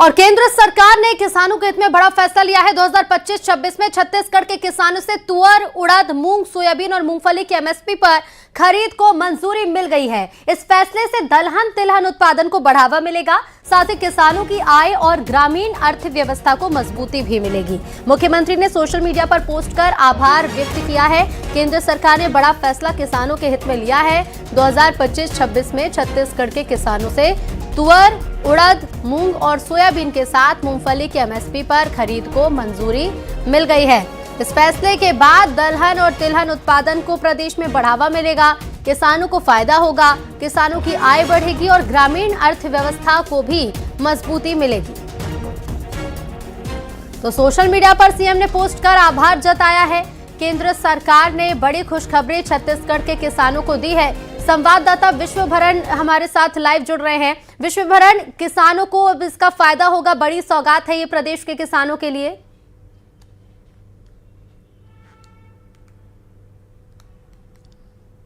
और केंद्र सरकार ने किसानों के हित में बड़ा फैसला लिया है। 2025-26 में छत्तीसगढ़ के किसानों से तुअर, उड़द, मूंग, सोयाबीन और मूंगफली की एमएसपी पर खरीद को मंजूरी मिल गई है। इस फैसले से दलहन तिलहन उत्पादन को बढ़ावा मिलेगा, साथ ही किसानों की आय और ग्रामीण अर्थव्यवस्था को मजबूती भी मिलेगी। मुख्यमंत्री ने सोशल मीडिया पर पोस्ट कर आभार व्यक्त किया है। केंद्र सरकार ने बड़ा फैसला किसानों के हित में लिया है। 2025-26 में छत्तीसगढ़ के किसानों से तुअर, उड़द, मूंग और सोयाबीन के साथ मूंगफली की एमएसपी पर खरीद को मंजूरी मिल गई है। इस फैसले के बाद दलहन और तिलहन उत्पादन को प्रदेश में बढ़ावा मिलेगा, किसानों को फायदा होगा, किसानों की आय बढ़ेगी और ग्रामीण अर्थव्यवस्था को भी मजबूती मिलेगी। तो सोशल मीडिया पर सीएम ने पोस्ट कर आभार जताया है। केंद्र सरकार ने बड़ी खुशखबरी छत्तीसगढ़ के किसानों को दी है। संवाददाता विश्वभरण हमारे साथ लाइव जुड़ रहे हैं। विश्वभरण, किसानों को अब इसका फायदा होगा, बड़ी सौगात है ये प्रदेश के किसानों के लिए।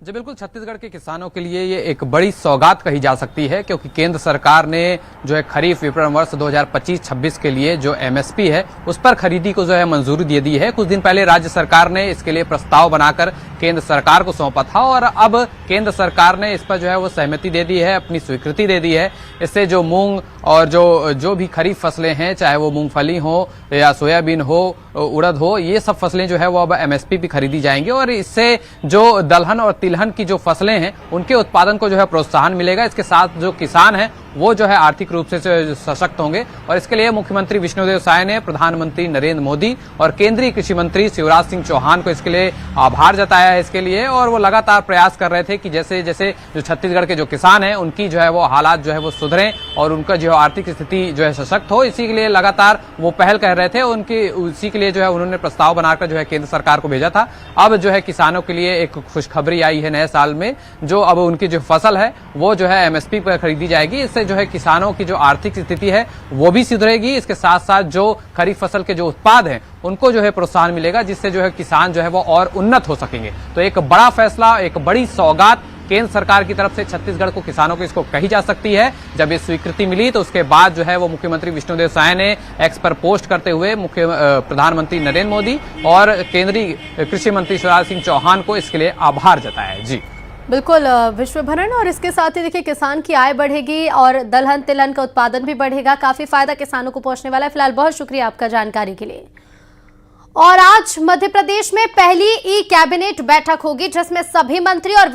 जी बिल्कुल, छत्तीसगढ़ के किसानों के लिए ये एक बड़ी सौगात कही जा सकती है, क्योंकि केंद्र सरकार ने जो है खरीफ विपणन वर्ष 2025-26 के लिए जो एमएसपी है उस पर खरीदी को जो है मंजूरी दे दी है। कुछ दिन पहले राज्य सरकार ने इसके लिए प्रस्ताव बनाकर केंद्र सरकार को सौंपा था और अब केंद्र सरकार ने इस पर जो है वो सहमति दे दी है, अपनी स्वीकृति दे दी है। इससे जो मूंग और जो भी खरीफ फसलें हैं, चाहे वो मूंगफली हो या सोयाबीन हो, उड़द हो, ये सब फसलें जो है वो अब एमएसपी पे खरीदी जाएंगी और इससे जो दलहन और तिलहन की जो फसलें हैं उनके उत्पादन को जो है प्रोत्साहन मिलेगा। इसके साथ जो किसान हैं वो जो है आर्थिक रूप से सशक्त होंगे और इसके लिए मुख्यमंत्री विष्णुदेव साय ने प्रधानमंत्री नरेंद्र मोदी और केंद्रीय कृषि मंत्री शिवराज सिंह चौहान को इसके लिए आभार जताया है इसके लिए। और वो लगातार प्रयास कर रहे थे कि जैसे जैसे जो छत्तीसगढ़ के जो किसान हैं उनकी जो है वो हालात जो है वो सुधरें और उनका जो आर्थिक स्थिति जो है सशक्त हो, इसी के लिए लगातार वो पहल कर रहे थे। उनकी उसी के लिए जो है उन्होंने प्रस्ताव बनाकर जो है केंद्र सरकार को भेजा था। अब जो है किसानों के लिए एक खुशखबरी आई है नए साल में, जो अब उनकी जो फसल है वो जो है एमएसपी पर खरीदी जाएगी। इससे जो है किसानों की जो आर्थिक स्थिति है वो भी सुधरेगी। इसके साथ साथ जो खरीफ फसल के जो उत्पाद हैं उनको जो है प्रोत्साहन मिलेगा, जिससे जो है किसान जो है वो और उन्नत हो सकेंगे। तो एक बड़ा फैसला, एक बड़ी सौगात केंद्र सरकार की तरफ से छत्तीसगढ़ को, किसानों को इसको कही जा सकती है। जब ये स्वीकृति मिली तो उसके बाद जो है वो मुख्यमंत्री विष्णुदेव साय ने एक्स पर पोस्ट करते हुए प्रधानमंत्री नरेंद्र मोदी और केंद्रीय कृषि मंत्री शिवराज सिंह चौहान को इसके लिए आभार जताया है। जी बिल्कुल विश्वभरण, और इसके साथ ही देखिए किसान की आय बढ़ेगी और दलहन तिलहन का उत्पादन भी बढ़ेगा। काफी फायदा किसानों को पहुंचने वाला है। फिलहाल बहुत शुक्रिया आपका जानकारी के लिए। और आज मध्य प्रदेश में पहली ई कैबिनेट बैठक होगी जिसमें सभी मंत्री और